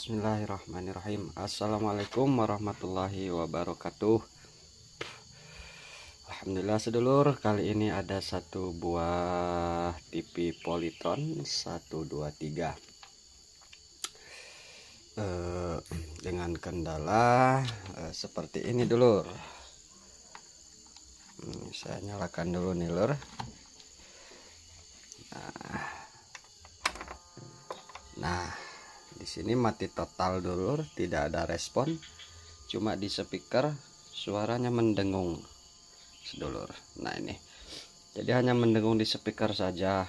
Bismillahirrahmanirrahim. Assalamualaikum warahmatullahi wabarakatuh. Alhamdulillah sedulur, kali ini ada satu buah TV Polytron 123 dengan kendala seperti ini dulur. Saya nyalakan dulu nih lur. Nah, di sini mati total dulur, tidak ada respon, cuma di speaker suaranya mendengung sedulur. Nah ini, jadi hanya mendengung di speaker saja,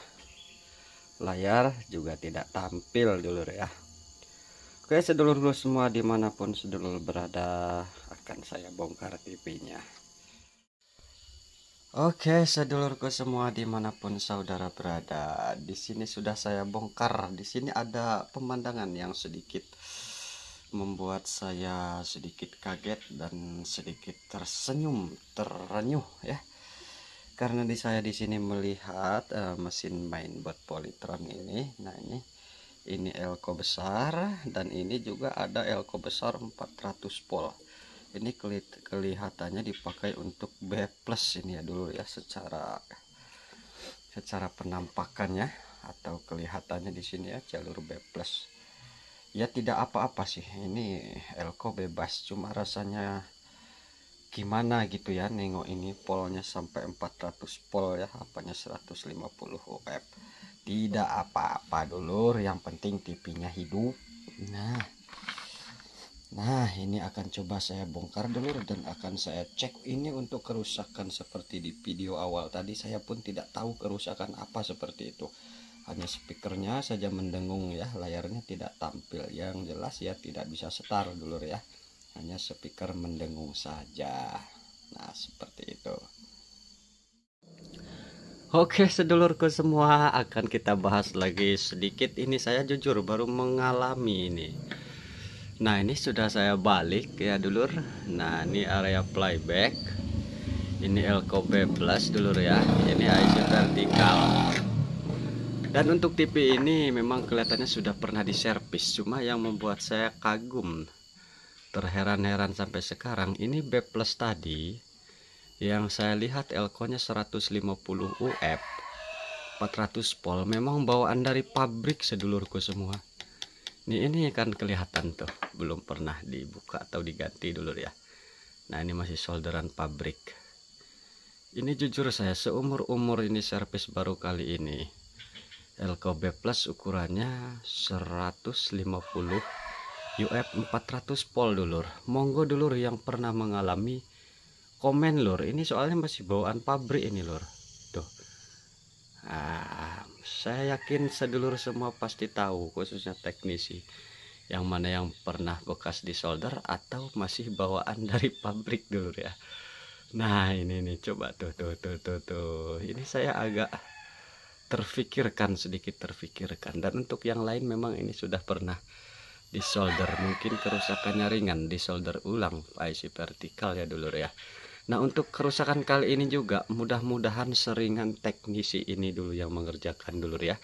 layar juga tidak tampil dulur ya. Oke sedulur-sedulur semua dimanapun sedulur berada, akan saya bongkar TV-nya. Oke sedulurku semua dimanapun saudara berada, di sini sudah saya bongkar. Di sini ada pemandangan yang sedikit membuat saya sedikit kaget dan sedikit tersenyum, terenyuh ya. Karena saya di sini melihat mesin mainboard Polytron ini. Nah ini elko besar dan ini juga ada elko besar 400 volt. Ini kelihatannya dipakai untuk B+ ini ya dulu ya, secara penampakannya atau kelihatannya di sini ya jalur B+. Ya tidak apa-apa sih, ini elko bebas, cuma rasanya gimana gitu ya nengok ini polnya sampai 400 pol ya, apanya 150 UF. Tidak apa-apa dulur, yang penting TV-nya hidup. Nah ini akan coba saya bongkar dulu dan akan saya cek ini untuk kerusakan seperti di video awal tadi. Saya pun tidak tahu kerusakan apa seperti itu, hanya speakernya saja mendengung ya, layarnya tidak tampil. Yang jelas ya tidak bisa setar dulu ya, hanya speaker mendengung saja. Nah seperti itu. Oke sedulurku semua, akan kita bahas lagi sedikit. Ini saya jujur baru mengalami ini. Nah ini sudah saya balik ya dulur. Nah ini area playback, ini elko B+ dulur ya, ini IC vertikal. Dan untuk TV ini memang kelihatannya sudah pernah diservis, cuma yang membuat saya kagum, terheran-heran sampai sekarang, ini B+ tadi yang saya lihat elko-nya 150 UF 400 volt, memang bawaan dari pabrik sedulurku semua. Ini kan kelihatan tuh belum pernah dibuka atau diganti dulu ya. Nah ini masih solderan pabrik. Ini jujur saya seumur-umur ini servis baru kali ini. Elko B+ ukurannya 150 UF 400 volt dulur. Monggo dulur yang pernah mengalami komen lur. Ini soalnya masih bawaan pabrik ini lur. Tuh. Saya yakin sedulur semua pasti tahu, khususnya teknisi, yang mana yang pernah bekas disolder atau masih bawaan dari pabrik dulu ya. Nah ini nih coba tuh. Ini saya agak sedikit terfikirkan. Dan untuk yang lain memang ini sudah pernah disolder, mungkin kerusakannya ringan, disolder ulang IC vertikal ya dulur ya. Nah untuk kerusakan kali ini juga mudah-mudahan seringan teknisi ini dulu yang mengerjakan dulur ya.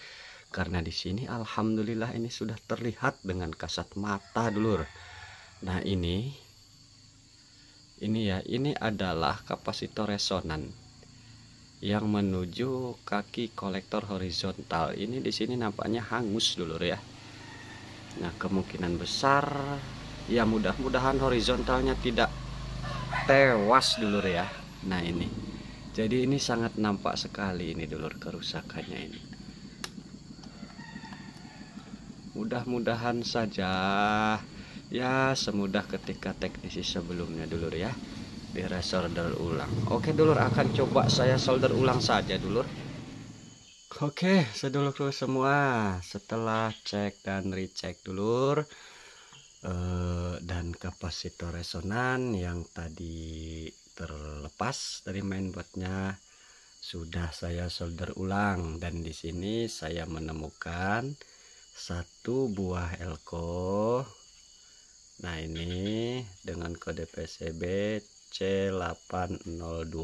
Karena di sini alhamdulillah ini sudah terlihat dengan kasat mata dulur. Nah ini ya, ini adalah kapasitor resonan yang menuju kaki kolektor horizontal. Ini di sini nampaknya hangus dulur ya. Nah kemungkinan besar ya mudah-mudahan horizontalnya tidak tewas dulur ya. Nah ini jadi ini sangat nampak sekali ini dulur kerusakannya ini. Mudah-mudahan saja ya semudah ketika teknisi sebelumnya dulur ya, solder ulang. Oke dulur, akan coba saya solder ulang saja dulur. Oke sedulur semua, setelah cek dan recheck dulur, dan kapasitor resonan yang tadi terlepas dari mainboardnya sudah saya solder ulang. Dan di sini saya menemukan satu buah elko. Nah ini dengan kode PCB C802,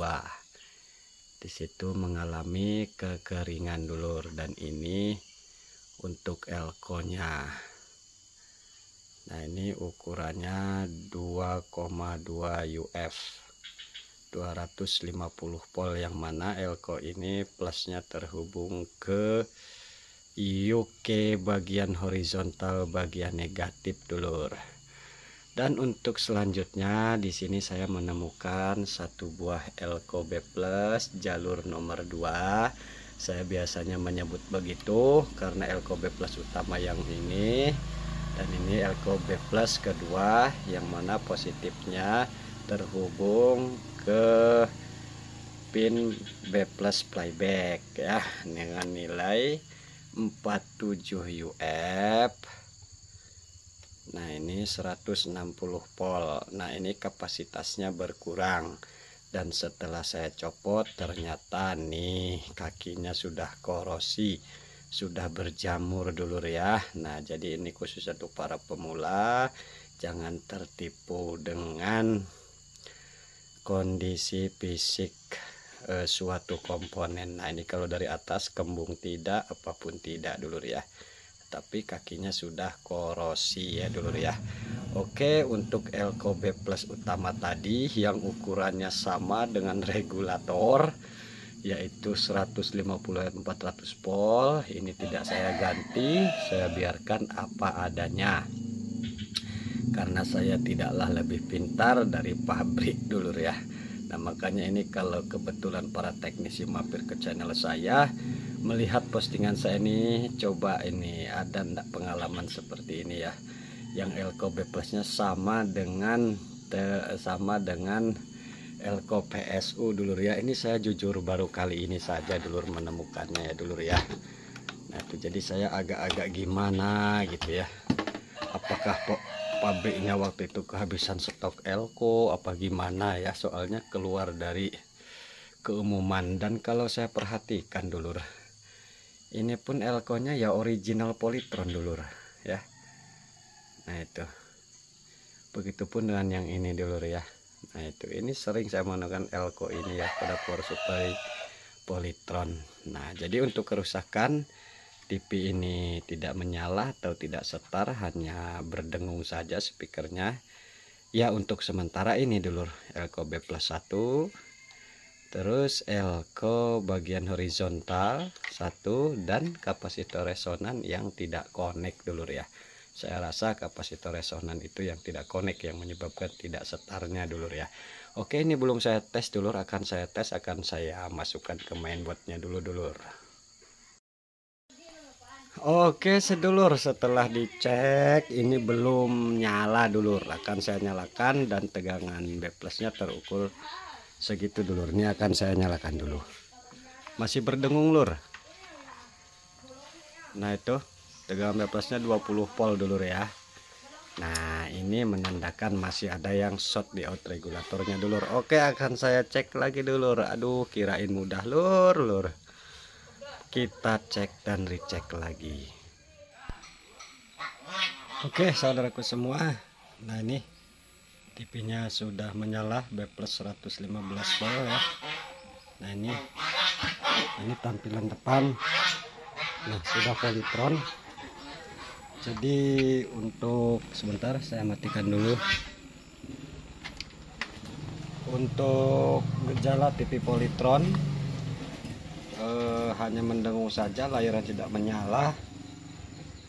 di situ mengalami kekeringan dulur. Dan ini untuk elko-nya. Nah ini ukurannya 2,2 UF 250 volt, yang mana elko ini plusnya terhubung ke UK bagian horizontal, bagian negatif dulur. Dan untuk selanjutnya di sini saya menemukan satu buah elko B plus jalur nomor 2. Saya biasanya menyebut begitu karena elko B plus utama yang ini, dan ini elko B plus kedua yang mana positifnya terhubung ke pin B plus playback ya, dengan nilai 47 UF. Nah ini 160 volt. Nah ini kapasitasnya berkurang, dan setelah saya copot ternyata nih kakinya sudah korosi, sudah berjamur dulur ya. Nah jadi ini khusus untuk para pemula, jangan tertipu dengan kondisi fisik suatu komponen. Nah ini kalau dari atas kembung tidak, apapun tidak dulur ya, tapi kakinya sudah korosi ya dulur ya. Oke, untuk elko B plus utama tadi yang ukurannya sama dengan regulator, yaitu 150 400 volt, ini tidak saya ganti, saya biarkan apa adanya karena saya tidaklah lebih pintar dari pabrik dulur ya. Nah makanya ini kalau kebetulan para teknisi mampir ke channel saya, melihat postingan saya ini, coba ini ada enggak pengalaman seperti ini ya, yang elko B plusnya sama dengan elko PSU dulur ya. Ini saya jujur baru kali ini saja dulur menemukannya ya dulur ya. Nah itu jadi saya agak-agak gimana gitu ya, apakah pabriknya waktu itu kehabisan stok elko apa gimana ya, soalnya keluar dari keumuman. Dan kalau saya perhatikan dulur, ini pun elkonya ya original Polytron dulur ya. Nah itu begitupun dengan yang ini dulur ya. Nah itu ini sering saya menggunakan elko ini ya pada power supply Polytron. Nah jadi untuk kerusakan TV ini tidak menyala atau tidak setar, hanya berdengung saja speakernya ya. Untuk sementara ini dulur elko B plus 1, terus elko bagian horizontal 1, dan kapasitor resonan yang tidak connect dulur ya. Saya rasa kapasitor resonan itu yang tidak connect yang menyebabkan tidak setarnya dulur ya. Oke, ini belum saya tes dulur, akan saya tes, akan saya masukkan ke mainboardnya dulu dulur. Oke sedulur, setelah dicek ini belum nyala dulur, akan saya nyalakan dan tegangan B plusnya terukur segitu dulur. Ini akan saya nyalakan dulu, masih berdengung lur. Nah itu tegangan B plusnya 20 volt dulur ya. Nah ini menandakan masih ada yang short di out regulatornya dulur. Oke, akan saya cek lagi dulur. Aduh kirain mudah lur. Kita cek dan recheck lagi. Oke saudaraku semua, nah ini TV nya sudah menyala B plus 115 volt ya. Nah ini tampilan depan, nah sudah Polytron. Jadi untuk sebentar saya matikan dulu. Untuk gejala TV Polytron hanya mendengung saja, layarnya tidak menyala.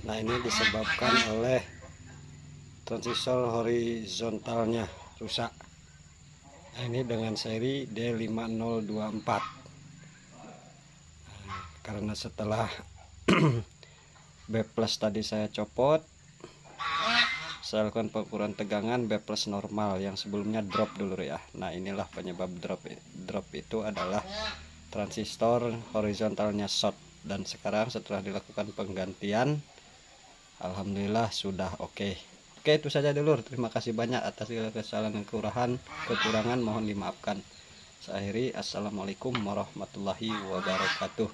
Nah ini disebabkan oleh transistor horizontalnya rusak. Nah, ini dengan seri D5024. Karena setelah B plus tadi saya copot, saya lakukan pengukuran tegangan B plus normal yang sebelumnya drop dulu ya. Nah inilah penyebab drop itu adalah transistor horizontalnya short, dan sekarang setelah dilakukan penggantian alhamdulillah sudah oke. Oke, itu saja dulur, terima kasih banyak atas segala kesalahan dan kekurangan mohon dimaafkan. Saya akhiri, assalamualaikum warahmatullahi wabarakatuh.